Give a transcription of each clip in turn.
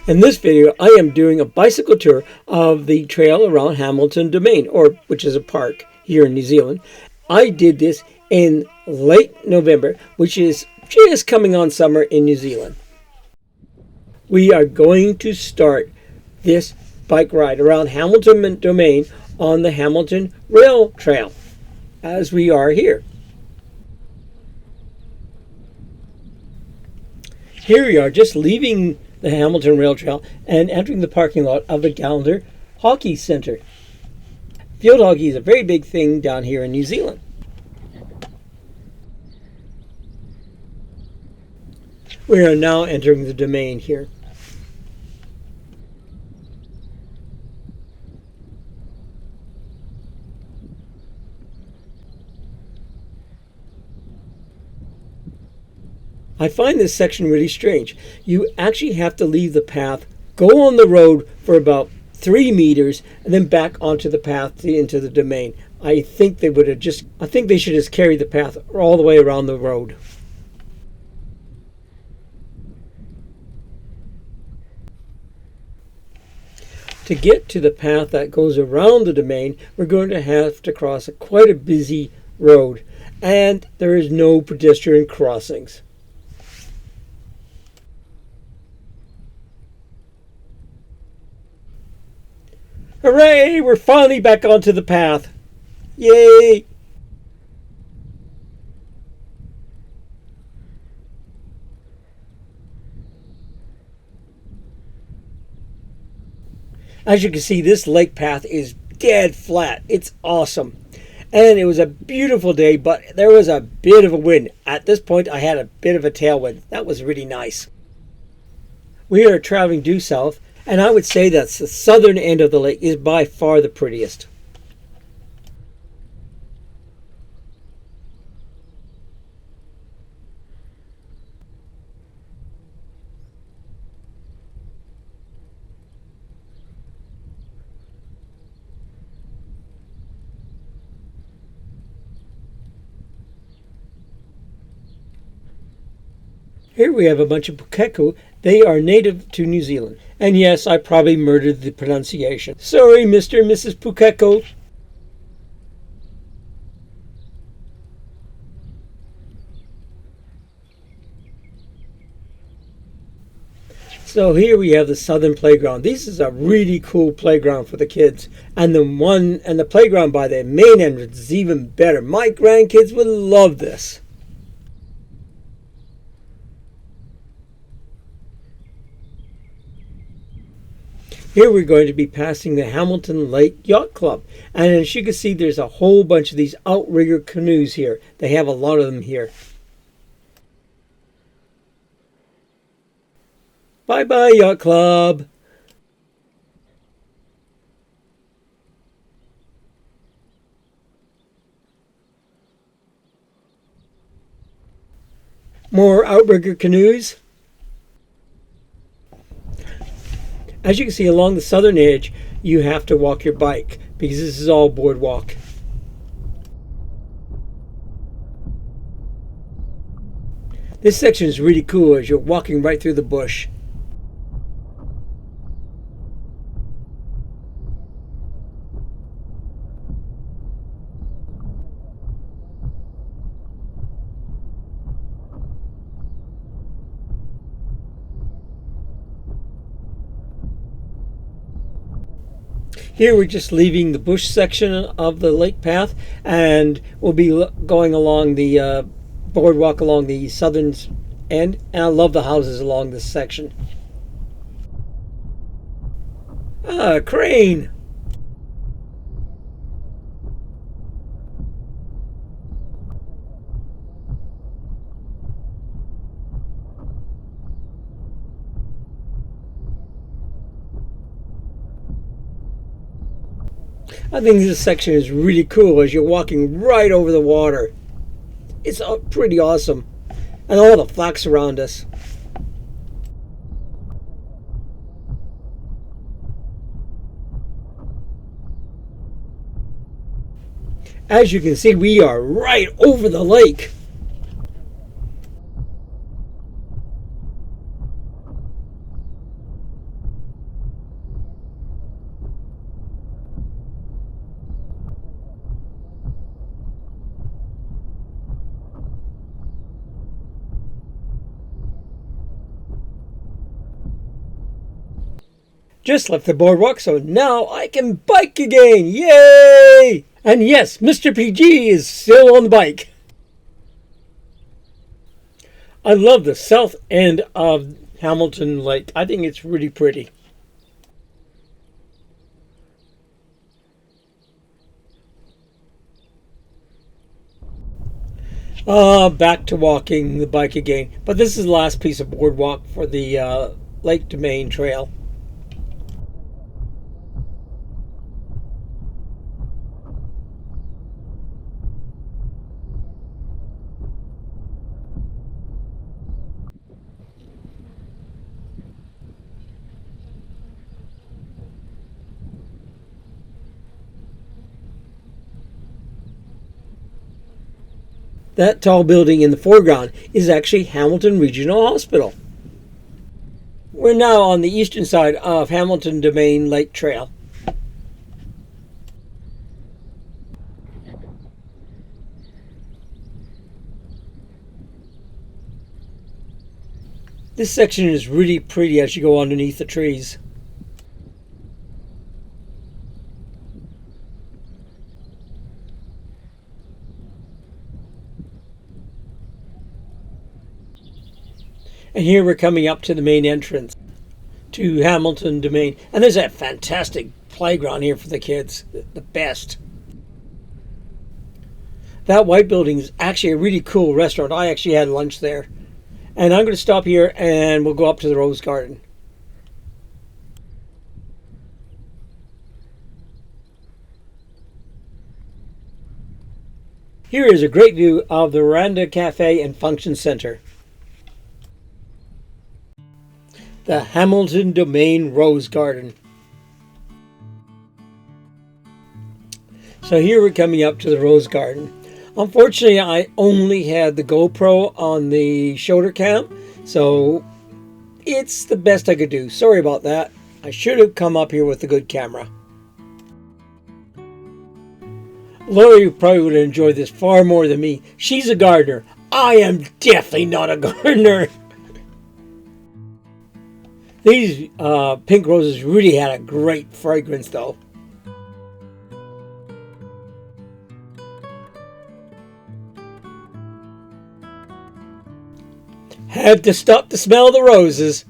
In this video, I am doing a bicycle tour of the trail around Hamilton Domain, which is a park here in New Zealand. I did this in late November, which is just coming on summer in New Zealand. We are going to start this bike ride around Hamilton Domain on the Hamilton Rail Trail, as we are here. Here we are, just leaving the Hamilton Rail Trail and entering the parking lot of the Gallagher Hockey Centre. Field hockey is a very big thing down here in New Zealand. We are now entering the domain here. I find this section really strange. You actually have to leave the path, go on the road for about 3 meters, and then back onto the path into the domain. I think they should just carry the path all the way around the road. To get to the path that goes around the domain, we're going to have to cross quite a busy road, and there is no pedestrian crossings. Hooray! We're finally back onto the path. Yay! As you can see, this lake path is dead flat. It's awesome. And it was a beautiful day, but there was a bit of a wind. At this point, I had a bit of a tailwind. That was really nice. We are traveling due south, and I would say that the southern end of the lake is by far the prettiest. Here we have a bunch of Pukeko. They are native to New Zealand. And yes, I probably murdered the pronunciation. Sorry, Mr. and Mrs. Pukeko. So here we have the southern playground. This is a really cool playground for the kids. And the playground by the main entrance is even better. My grandkids would love this. Here we're going to be passing the Hamilton Lake Yacht Club. And as you can see, there's a whole bunch of these outrigger canoes here. They have a lot of them here. Bye-bye, Yacht Club. More outrigger canoes. As you can see, along the southern edge, you have to walk your bike because this is all boardwalk. This section is really cool as you're walking right through the bush. Here we're just leaving the bush section of the lake path, and we'll be going along the boardwalk along the southern end. And I love the houses along this section. Crane! I think this section is really cool as you're walking right over the water. It's pretty awesome. And all the flags around us. As you can see, we are right over the lake. Just left the boardwalk, so now I can bike again. Yay! And yes, Mr. PG is still on the bike. I love the south end of Hamilton Lake. I think it's really pretty. Back to walking the bike again. But this is the last piece of boardwalk for the Lake Domain Trail. That tall building in the foreground is actually Hamilton Regional Hospital. We're now on the eastern side of Hamilton Domain Lake Trail. This section is really pretty as you go underneath the trees. And here we're coming up to the main entrance to Hamilton Domain. And there's that fantastic playground here for the kids. The best. That white building is actually a really cool restaurant. I actually had lunch there. And I'm going to stop here and we'll go up to the Rose Garden. Here is a great view of the Veranda Cafe and Function Center. The Hamilton Domain Rose Garden. So here we're coming up to the Rose Garden. Unfortunately, I only had the GoPro on the shoulder cam, so it's the best I could do. Sorry about that. I should have come up here with a good camera. Lori probably would have enjoyed this far more than me. She's a gardener. I am definitely not a gardener. These pink roses really had a great fragrance, though. Had to stop to smell the roses.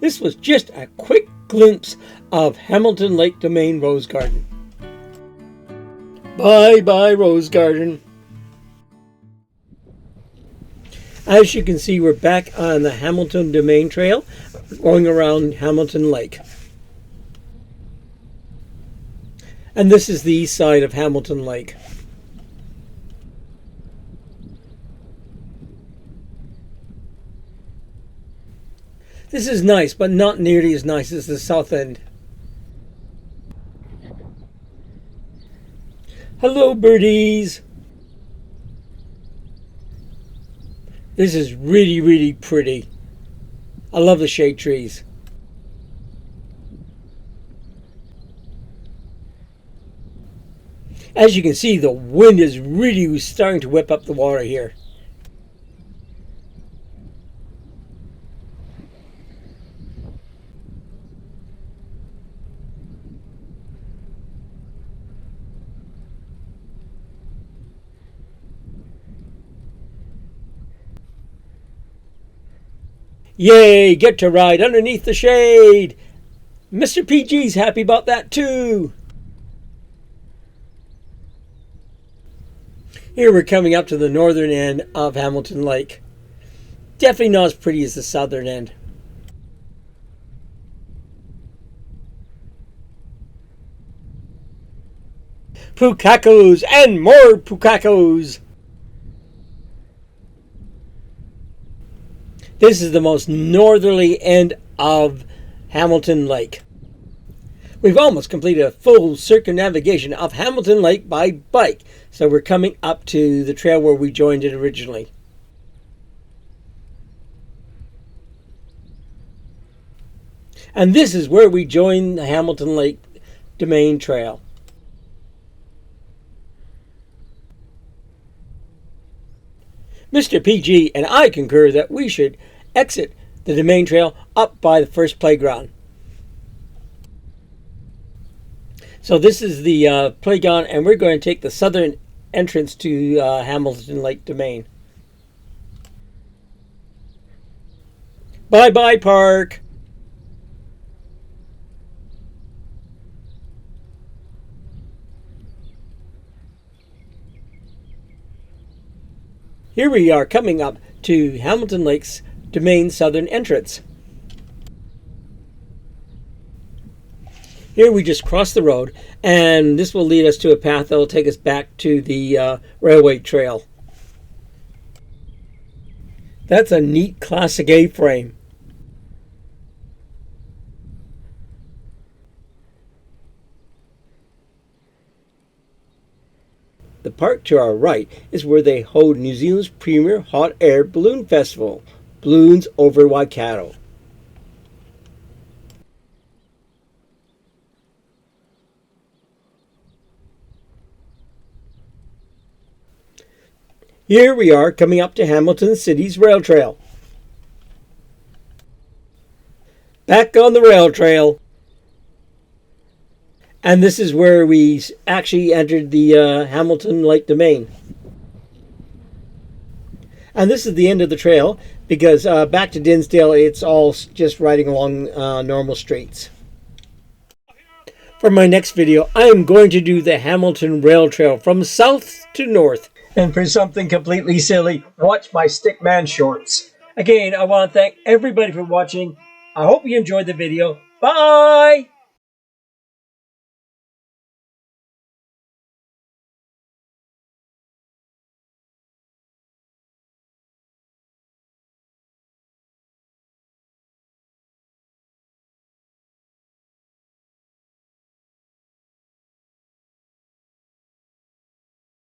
This was just a quick glimpse of Hamilton Lake Domain Rose Garden. Bye bye Rose Garden. As you can see, we're back on the Hamilton Domain Trail going around Hamilton Lake. And this is the east side of Hamilton Lake. This is nice, but not nearly as nice as the south end. Hello, birdies. This is really, really pretty. I love the shade trees. As you can see, the wind is really starting to whip up the water here. Yay, get to ride underneath the shade. Mr. PG's happy about that too. Here we're coming up to the northern end of Hamilton Lake. Definitely not as pretty as the southern end. Pukakos and more pukakos. This is the most northerly end of Hamilton Lake. We've almost completed a full circumnavigation of Hamilton Lake by bike. So we're coming up to the trail where we joined it originally. And this is where we joined the Hamilton Lake Domain Trail. Mr. PG and I concur that we should exit the Domain Trail up by the first playground. So this is the playground, and we're going to take the southern entrance to Hamilton Lake Domain. Bye-bye, park. Here we are coming up to Hamilton Lake's Domain southern entrance. Here we just cross the road, and this will lead us to a path that will take us back to the railway trail. That's a neat classic A-frame. The park to our right is where they hold New Zealand's premier hot air balloon festival, Balloons over Waikato. Here we are coming up to Hamilton City's rail trail. Back on the rail trail. And this is where we actually entered the Hamilton Lake Domain. And this is the end of the trail, because back to Dinsdale, it's all just riding along normal streets. For my next video, I am going to do the Hamilton Rail Trail from south to north. And for something completely silly, watch my Stickman shorts. Again, I want to thank everybody for watching. I hope you enjoyed the video. Bye!